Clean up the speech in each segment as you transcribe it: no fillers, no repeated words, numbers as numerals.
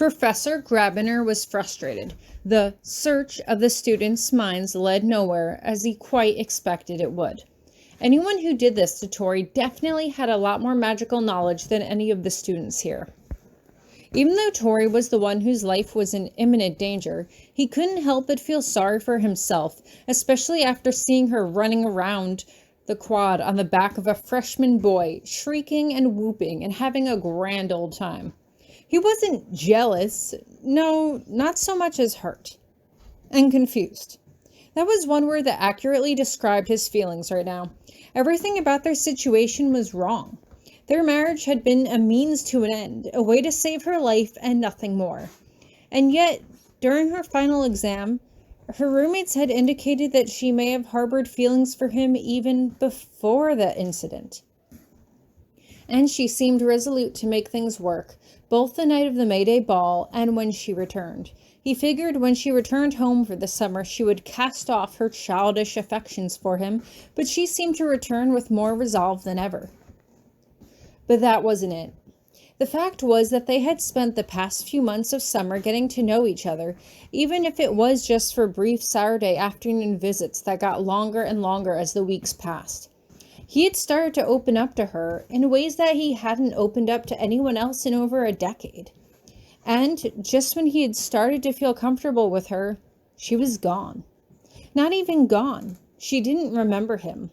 Professor Grabiner was frustrated. The search of the students' minds led nowhere, as he quite expected it would. Anyone who did this to Tori definitely had a lot more magical knowledge than any of the students here. Even though Tori was the one whose life was in imminent danger, he couldn't help but feel sorry for himself, especially after seeing her running around the quad on the back of a freshman boy, shrieking and whooping and having a grand old time. He wasn't jealous, no, not so much as hurt, and confused. That was one word that accurately described his feelings right now. Everything about their situation was wrong. Their marriage had been a means to an end, a way to save her life and nothing more. And yet, during her final exam, her roommates had indicated that she may have harbored feelings for him even before the incident. And she seemed resolute to make things work, both the night of the May Day ball and when she returned. He figured when she returned home for the summer, she would cast off her childish affections for him, but she seemed to return with more resolve than ever. But that wasn't it. The fact was that they had spent the past few months of summer getting to know each other, even if it was just for brief Saturday afternoon visits that got longer and longer as the weeks passed. He had started to open up to her in ways that he hadn't opened up to anyone else in over a decade. And just when he had started to feel comfortable with her, she was gone. Not even gone. She didn't remember him.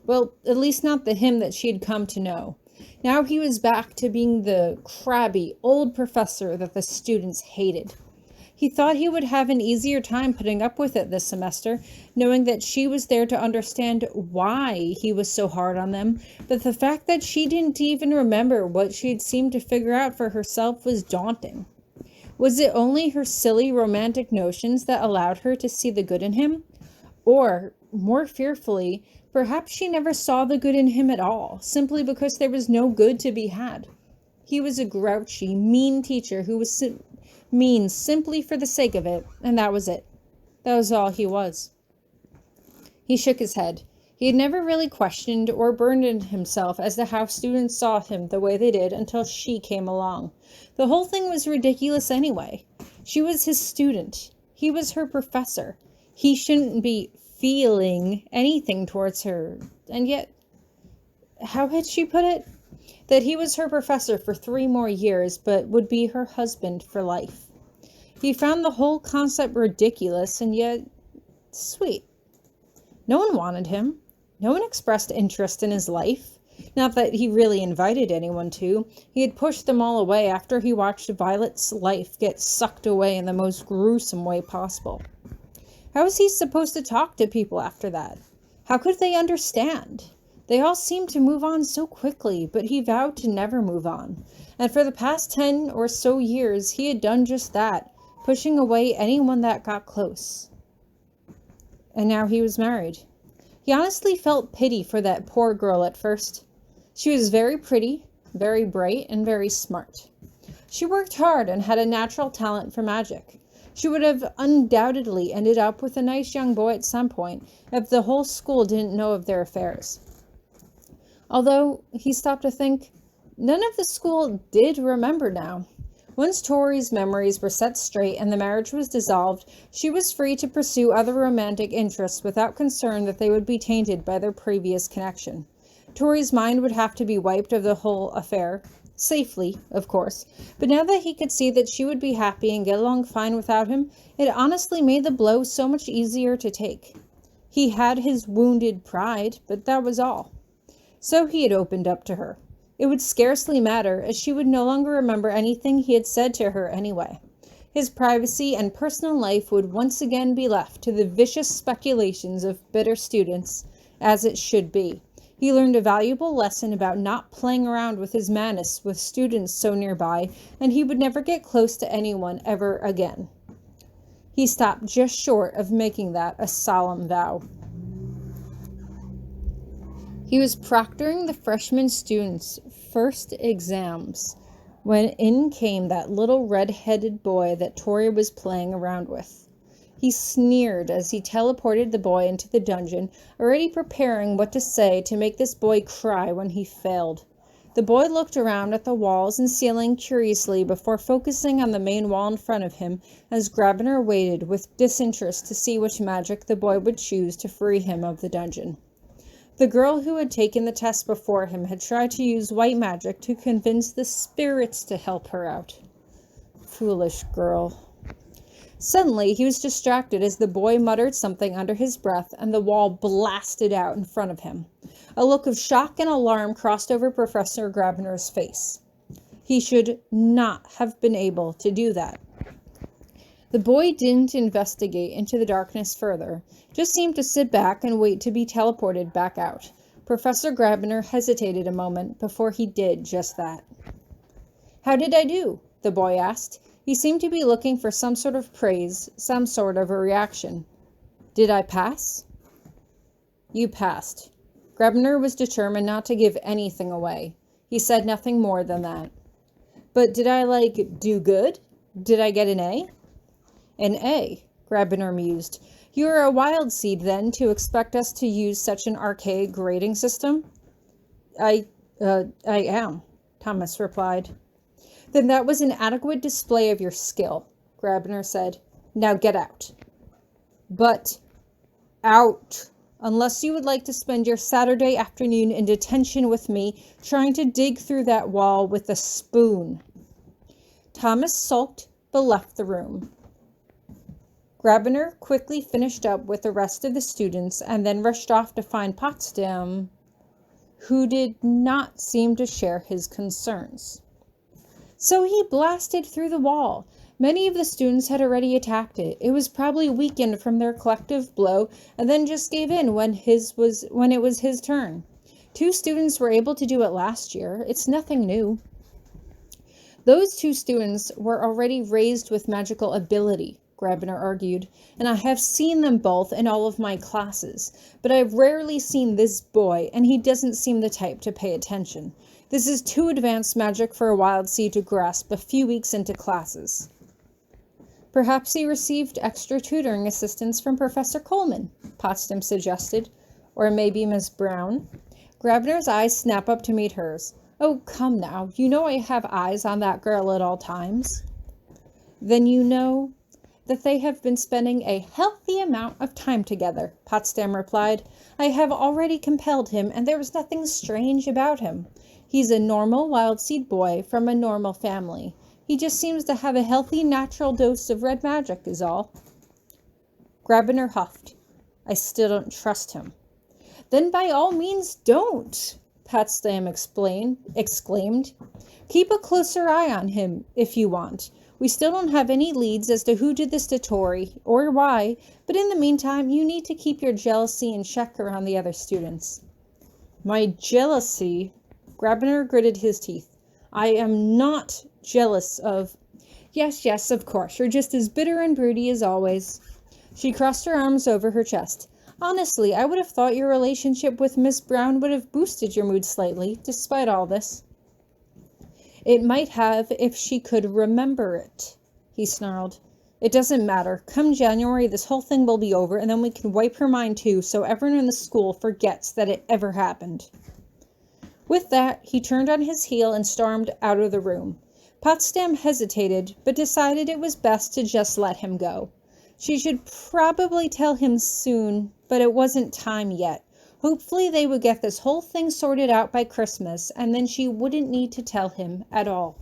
Well, at least not the him that she had come to know. Now he was back to being the crabby old professor that the students hated. He thought he would have an easier time putting up with it this semester, knowing that she was there to understand why he was so hard on them, but the fact that she didn't even remember what she'd seemed to figure out for herself was daunting. Was it only her silly romantic notions that allowed her to see the good in him? Or, more fearfully, perhaps she never saw the good in him at all, simply because there was no good to be had. He was a grouchy, mean teacher who was mean simply for the sake of it, and that was it. That was all he was. He shook his head. He had never really questioned or burdened himself as to how students saw him the way they did until she came along. The whole thing was ridiculous anyway. She was his student. He was her professor. He shouldn't be feeling anything towards her. And yet, how had she put it? That he was her professor for 3 more years, but would be her husband for life. He found the whole concept ridiculous and yet sweet. No one wanted him. No one expressed interest in his life. Not that he really invited anyone to. He had pushed them all away after he watched Violet's life get sucked away in the most gruesome way possible. How was he supposed to talk to people after that? How could they understand? They all seemed to move on so quickly, but he vowed to never move on. And for the past 10 or so years, he had done just that, pushing away anyone that got close. And now he was married. He honestly felt pity for that poor girl at first. She was very pretty, very bright, and very smart. She worked hard and had a natural talent for magic. She would have undoubtedly ended up with a nice young boy at some point if the whole school didn't know of their affairs. Although, he stopped to think, none of the school did remember now. Once Tori's memories were set straight and the marriage was dissolved, she was free to pursue other romantic interests without concern that they would be tainted by their previous connection. Tori's mind would have to be wiped of the whole affair, safely, of course, but now that he could see that she would be happy and get along fine without him, it honestly made the blow so much easier to take. He had his wounded pride, but that was all. So he had opened up to her. It would scarcely matter, as she would no longer remember anything he had said to her anyway. His privacy and personal life would once again be left to the vicious speculations of bitter students, as it should be. He learned a valuable lesson about not playing around with his madness with students so nearby, and he would never get close to anyone ever again. He stopped just short of making that a solemn vow. He was proctoring the freshman students' first exams when in came that little red-headed boy that Tori was playing around with. He sneered as he teleported the boy into the dungeon, already preparing what to say to make this boy cry when he failed. The boy looked around at the walls and ceiling curiously before focusing on the main wall in front of him as Grabiner waited with disinterest to see which magic the boy would choose to free him of the dungeon. The girl who had taken the test before him had tried to use white magic to convince the spirits to help her out. Foolish girl. Suddenly, he was distracted as the boy muttered something under his breath and the wall blasted out in front of him. A look of shock and alarm crossed over Professor Grabiner's face. He should not have been able to do that. The boy didn't investigate into the darkness further, just seemed to sit back and wait to be teleported back out. Professor Grabiner hesitated a moment before he did just that. "How did I do?" the boy asked. He seemed to be looking for some sort of praise, some sort of a reaction. "Did I pass?" "You passed." Grabiner was determined not to give anything away. He said nothing more than that. "But did I, do good? Did I get an A?" "An A," Grabiner mused. "You are a wild seed, then, to expect us to use such an archaic grading system?" I am," Thomas replied. "Then that was an adequate display of your skill," Grabiner said. "Now get out." "But out, unless you would like to spend your Saturday afternoon in detention with me, trying to dig through that wall with a spoon." Thomas sulked, but left the room. Grabiner quickly finished up with the rest of the students and then rushed off to find Potsdam, who did not seem to share his concerns. So he blasted through the wall. Many of the students had already attacked it. It was probably weakened from their collective blow and then just gave in when it was his turn. 2 students were able to do it last year. It's nothing new. Those 2 students were already raised with magical ability, Grabiner argued, and I have seen them both in all of my classes, but I've rarely seen this boy, and he doesn't seem the type to pay attention. This is too advanced magic for a wild seed to grasp a few weeks into classes. Perhaps he received extra tutoring assistance from Professor Coleman, Potsdam suggested, or maybe Miss Brown. Grabiner's eyes snapped up to meet hers. "Oh, come now, you know I have eyes on that girl at all times." "Then you know that they have been spending a healthy amount of time together," Potsdam replied. "I have already compelled him, and there was nothing strange about him. He's a normal wild seed boy from a normal family. He just seems to have a healthy, natural dose of red magic is all." Grabiner huffed. "I still don't trust him." "Then by all means don't," Potsdam exclaimed. "Keep a closer eye on him if you want. We still don't have any leads as to who did this to Tori or why, but in the meantime, you need to keep your jealousy in check around the other students." "My jealousy?" Grabiner gritted his teeth. "I am not jealous of—" Yes, of course. You're just as bitter and broody as always." She crossed her arms over her chest. "Honestly, I would have thought your relationship with Miss Brown would have boosted your mood slightly, despite all this." "It might have if she could remember it," he snarled. "It doesn't matter. Come January, this whole thing will be over, and then we can wipe her mind too, so everyone in the school forgets that it ever happened." With that, he turned on his heel and stormed out of the room. Potsdam hesitated, but decided it was best to just let him go. She should probably tell him soon, but it wasn't time yet. Hopefully they would get this whole thing sorted out by Christmas, and then she wouldn't need to tell him at all.